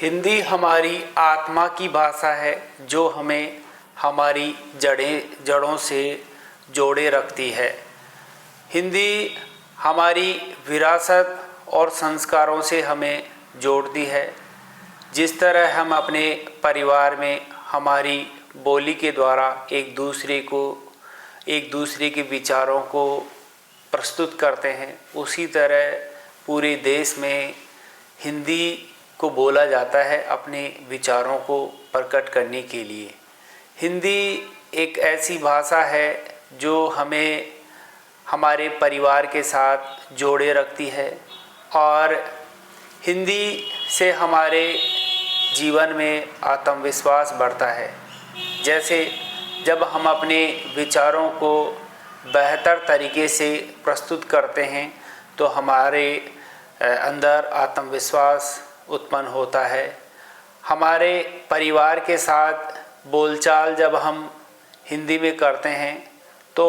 हिंदी हमारी आत्मा की भाषा है जो हमें हमारी जड़ों से जोड़े रखती है। हिंदी हमारी विरासत और संस्कारों से हमें जोड़ती है। जिस तरह हम अपने परिवार में हमारी बोली के द्वारा एक दूसरे के विचारों को प्रस्तुत करते हैं, उसी तरह पूरे देश में हिंदी को बोला जाता है अपने विचारों को प्रकट करने के लिए। हिंदी एक ऐसी भाषा है जो हमें हमारे परिवार के साथ जोड़े रखती है और हिंदी से हमारे जीवन में आत्मविश्वास बढ़ता है। जैसे जब हम अपने विचारों को बेहतर तरीके से प्रस्तुत करते हैं तो हमारे अंदर आत्मविश्वास उत्पन्न होता है। हमारे परिवार के साथ बोलचाल जब हम हिंदी में करते हैं तो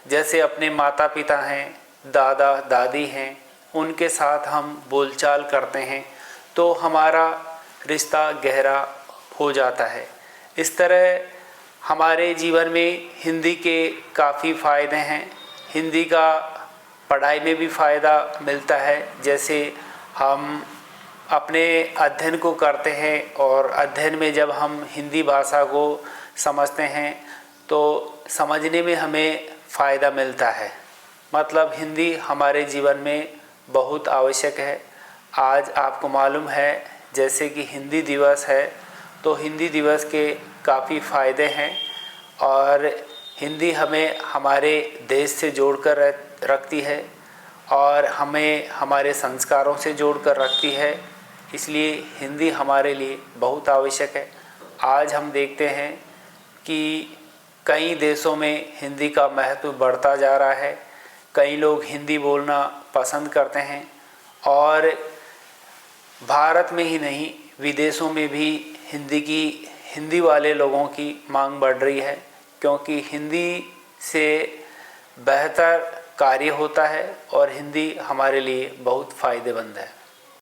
जैसे अपने माता पिता हैं, दादा दादी हैं, उनके साथ हम बोलचाल करते हैं तो हमारा रिश्ता गहरा हो जाता है। इस तरह हमारे जीवन में हिंदी के काफ़ी फ़ायदे हैं। हिंदी का पढ़ाई में भी फ़ायदा मिलता है। जैसे हम अपने अध्ययन को करते हैं और अध्ययन में जब हम हिंदी भाषा को समझते हैं तो समझने में हमें फ़ायदा मिलता है। मतलब हिंदी हमारे जीवन में बहुत आवश्यक है। आज आपको मालूम है जैसे कि हिंदी दिवस है, तो हिंदी दिवस के काफ़ी फ़ायदे हैं और हिंदी हमें हमारे देश से जोड़कर रखती है और हमें हमारे संस्कारों से जोड़कर रखती है। इसलिए हिंदी हमारे लिए बहुत आवश्यक है। आज हम देखते हैं कि कई देशों में हिंदी का महत्व बढ़ता जा रहा है। कई लोग हिंदी बोलना पसंद करते हैं और भारत में ही नहीं, विदेशों में भी हिंदी वाले लोगों की मांग बढ़ रही है, क्योंकि हिंदी से बेहतर कार्य होता है और हिंदी हमारे लिए बहुत फ़ायदेमंद है।